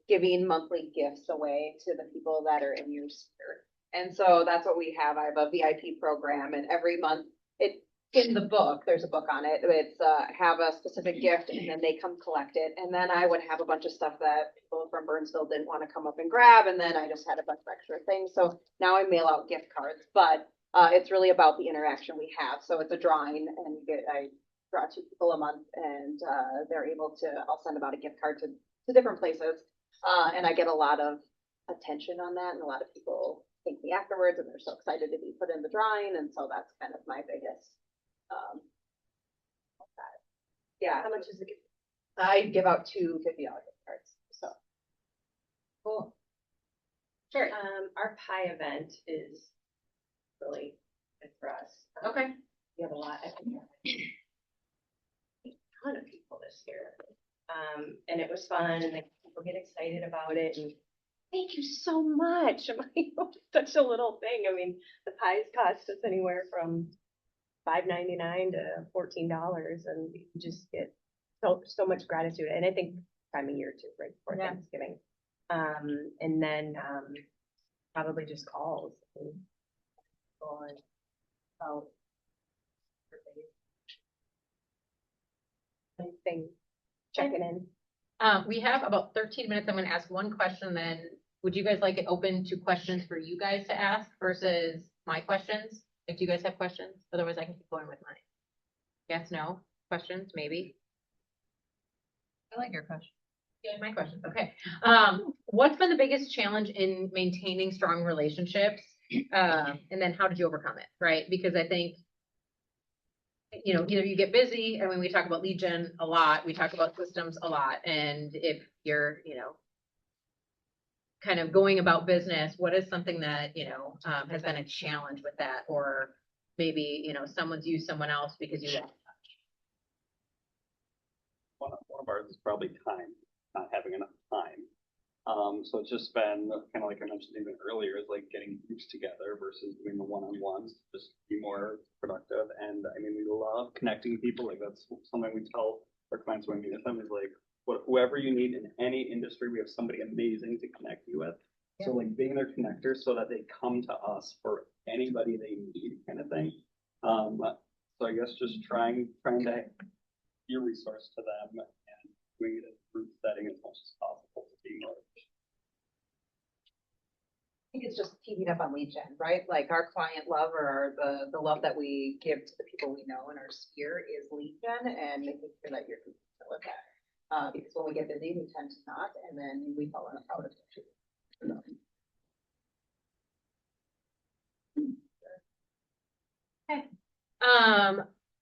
S2: giving monthly gifts away to the people that are in your sphere. And so that's what we have. I have a VIP program, and every month in the book, there's a book on it. It's have a specific gift, and then they come collect it. And then I would have a bunch of stuff that people from Burnsville didn't want to come up and grab, and then I just had a bunch of extra things. So now I mail out gift cards, but it's really about the interaction we have. So it's a drawing, and I draw 2 people a month, and they're able to. I'll send about a gift card to different places, and I get a lot of attention on that, and a lot of people thank me afterwards, and they're so excited to be put in the drawing, and so that's kind of my biggest. Yeah.
S12: How much is the gift?
S2: I give out 2 $50 gift cards. So
S1: Cool. Sure.
S12: Our pie event is really good for us.
S1: Okay.
S12: We have a lot, I think, a ton of people this year. And it was fun, and people get excited about it, and thank you so much. I'm like, oh, such a little thing. I mean, the pies cost us anywhere from $5.99 to $14, and you just get so much gratitude. And I think time of year too, right before
S1: Yeah.
S12: Thanksgiving. And then probably just calls and on about anything, checking in.
S1: We have about 13 minutes. I'm gonna ask one question, then would you guys like it open to questions for you guys to ask versus my questions? Like, do you guys have questions? Otherwise I can keep going with mine. Yes, no, questions, maybe?
S10: I like your question.
S1: Yeah, my questions, okay. What's been the biggest challenge in maintaining strong relationships? And then how did you overcome it, right? Because I think, you know, either you get busy, and when we talk about lead gen a lot, we talk about systems a lot, and if you're, you know, kind of going about business, what is something that, you know, has been a challenge with that? Or maybe, you know, someone's used someone else because you lost touch.
S5: One of ours is probably time, not having enough time. So it's just been kind of like I mentioned even earlier, is like getting groups together versus doing the one-on-ones, just be more productive. And I mean, we love connecting people. Like that's something we tell our clients when we meet with them is like, whoever you need in any industry, we have somebody amazing to connect you with. So like being their connector so that they come to us for anybody they need kind of thing. So I guess just trying to be a resource to them and doing it in a group setting as much as possible to be more.
S2: I think it's just keeping up on lead gen, right? Like our client love or the love that we give to the people we know in our sphere is lead gen and making sure that you're consistent with that. Because when we get busy, we tend to not, and then we fall out of it.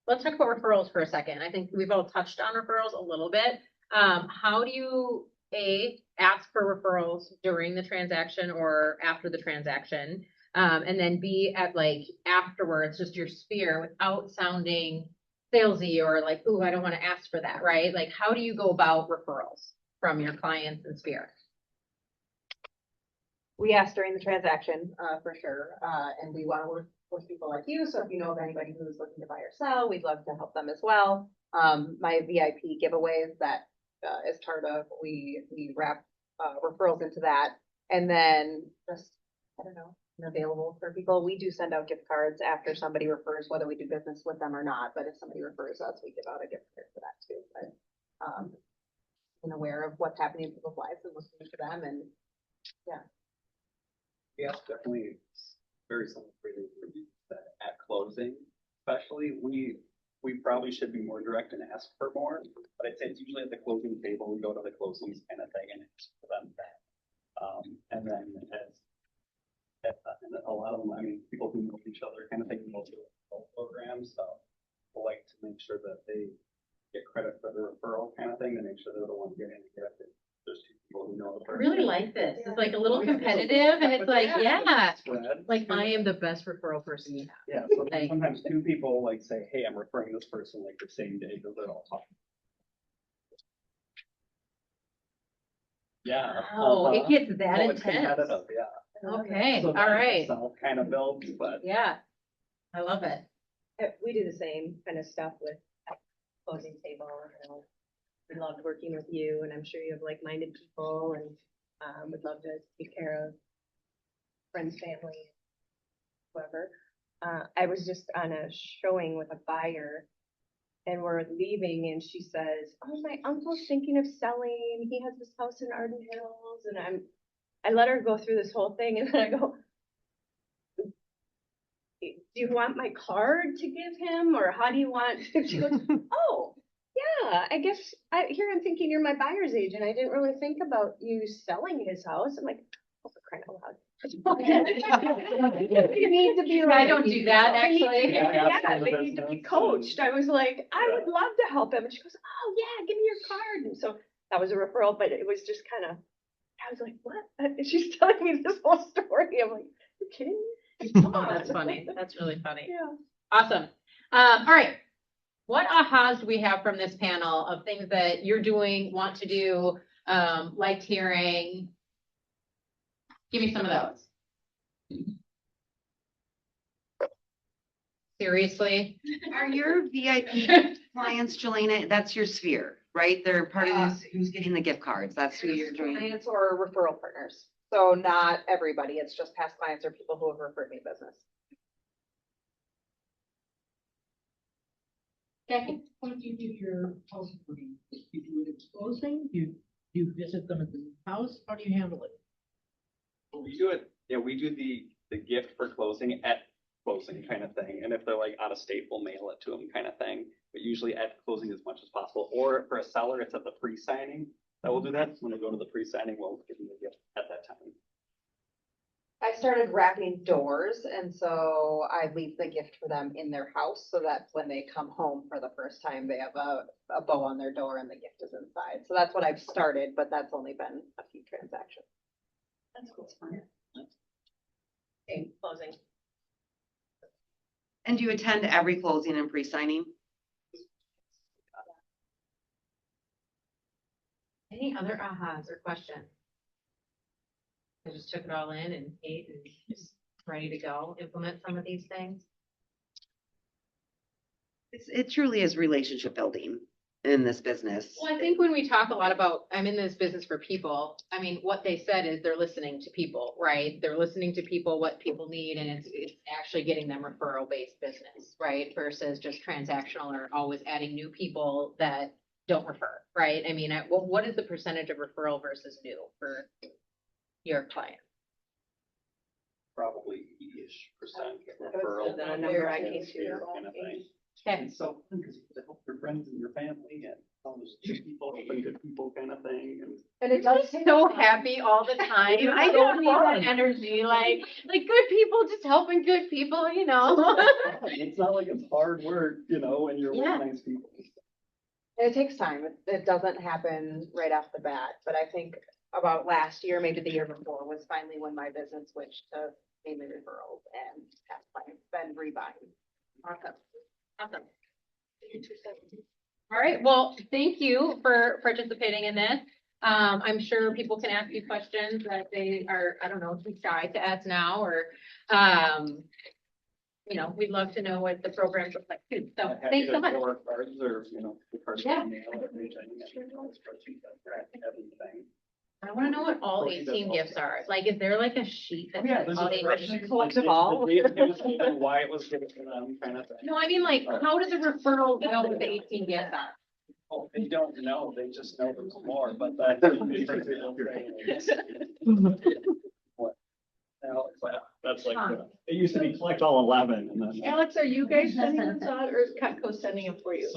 S1: Let's talk about referrals for a second. I think we've all touched on referrals a little bit. How do you ask for referrals during the transaction or after the transaction? And then B, at like afterwards, just your sphere without sounding salesy or like, ooh, I don't want to ask for that, right? Like, how do you go about referrals from your clients and sphere?
S2: We ask during the transaction, for sure, and we want to work with people like you. So if you know of anybody who's looking to buy or sell, we'd love to help them as well. My VIP giveaways that is part of, we wrap referrals into that, and then just I don't know, available for people. We do send out gift cards after somebody refers, whether we do business with them or not. But if somebody refers us, we give out a gift card for that too. But I'm aware of what's happening in people's lives and listening to them, and yeah.
S5: Yes, definitely very similar that at closing, especially we probably should be more direct and ask for more, but I'd say it's usually at the closing table, we go to the closings kind of thing and ask for them that. And then and a lot of them, I mean, people who know each other kind of thing, go through a program, so we like to make sure that they get credit for the referral kind of thing, to make sure they're the ones getting it. There's two people who know the
S1: I
S5: person.
S1: really like this. It's like a little competitive and it's like, yeah,
S5: Spread.
S1: like I am the best referral person you have.
S5: Yeah, so
S1: Like-
S5: sometimes two people like say, hey, I'm referring this person like the same day because they're all talking. Yeah.
S1: Oh, it gets that
S5: Well, it's
S1: intense.
S5: competitive, yeah.
S1: Okay,
S5: So
S1: all
S5: that
S1: right.
S5: itself kind of builds, but
S1: Yeah, I love it.
S12: We do the same kind of stuff with closing table, you know. We loved working with you, and I'm sure you have like-minded people, and would love to take care of friends, family, whoever. I was just on a showing with a buyer, and we're leaving, and she says, "Oh, my uncle's thinking of selling. He has this house in Arden Hills," and I let her go through this whole thing, and then I go, "Do you want my card to give him, or how do you want?" She goes, "Oh, yeah, I guess here I'm thinking you're my buyer's agent. I didn't really think about you selling his house." I'm like, "Oh, for crying out loud." You need to be like,
S1: I don't do that,
S12: they need to
S1: actually.
S12: be- Yeah, they need to be coached. I was like, I would love to help him. And she goes, "Oh, yeah, give me your card." And so that was a referral, but it was just kind of, I was like, what? And she's telling me this whole story. I'm like, you kidding me?
S1: Oh, that's funny. That's really funny.
S12: Yeah.
S1: Awesome. All right. What ahas do we have from this panel of things that you're doing, want to do, liked hearing? Give me some of those. Seriously?
S7: Are your VIP clients, Jelena, that's your sphere, right? They're part of who's getting the gift cards. That's who you're doing.
S2: Clients or referral partners. So not everybody, it's just past clients or people who have referred me business.
S1: Jackie?
S13: How do you do your house cleaning? Do you do it at closing? Do you visit them at the house? How do you handle it?
S5: We do it, yeah, we do the gift for closing at closing kind of thing. And if they're like out of state, we'll mail it to them kind of thing. But usually at closing as much as possible. Or for a seller, it's at the pre-signing that we'll do that. When they go to the pre-signing, we'll give them the gift at that time.
S2: I started wrapping doors, and so I leave the gift for them in their house, so that when they come home for the first time, they have a bow on their door and the gift is inside. So that's what I've started, but that's only been a few transactions.
S7: That's cool.
S12: Okay, closing.
S7: And do you attend every closing and pre-signing?
S1: Any other ahas or questions? I just took it all in and ate and just ready to go implement some of these things.
S7: It truly is relationship building in this business.
S1: Well, I think when we talk a lot about, I'm in this business for people, I mean, what they said is they're listening to people, right? They're listening to people, what people need, and it's actually getting them referral-based business, right? Versus just transactional or always adding new people that don't refer, right? I mean, what is the percentage of referral versus new for your client?
S5: Probably 80-ish%
S2: was
S5: referral.
S2: the number I came to.
S5: Kind of thing.
S1: Okay.
S5: It's so fun because you get to help your friends and your family and all those good people helping good people kind of thing.
S2: And it does take
S1: So
S2: time.
S1: happy all the time. I don't need that energy, like good people just helping good people, you know?
S5: It's not like it's hard work, you know, when you're with
S1: Yeah.
S5: nice people.
S2: It takes time. It doesn't happen right off the bat, but I think about last year, maybe the year before, was finally when my business switched to mainly referrals and have clients been rebuying.
S1: Awesome. Awesome. All right, well, thank you for participating in this. I'm sure people can ask you questions that they are, I don't know, too shy to ask now, or, you know, we'd love to know what the programs look like too. So thanks so much.
S5: Or cards or, you know, the cards
S1: Yeah.
S5: in the mail or anything. Everything.
S1: I want to know what all 18 gifts are. Like, is there like a sheet that
S5: Yeah,
S1: says
S5: there's
S1: all
S5: a
S1: 18?
S5: spreadsheet.
S2: Collect them
S5: The
S2: all.
S5: date it was given, why it was given to them, kind of thing.
S1: No, I mean, like, how does a referral know what the 18 gifts are?
S5: Oh, they don't know, they just know there's more, but that. That's like, it used to be collect all 11 and then.
S12: Alex, are you guys sending this out or is Cutco sending them for you?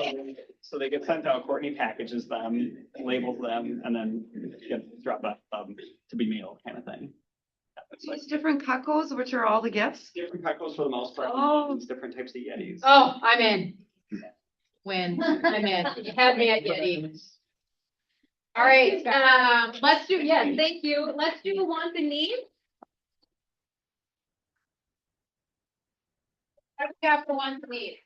S5: So they get sent out, Courtney packages them, labels them, and then get dropped off to be mailed kind of thing. It's like
S7: These different Cutcos, which are all the gifts.
S5: different Cutcos for the most part,
S7: Oh.
S5: different types of Yetis.
S1: Oh, I'm in. When I'm in. You had me at Yeti. All right, let's do, yes, thank you. Let's do wants and needs. What do we have for wants and needs?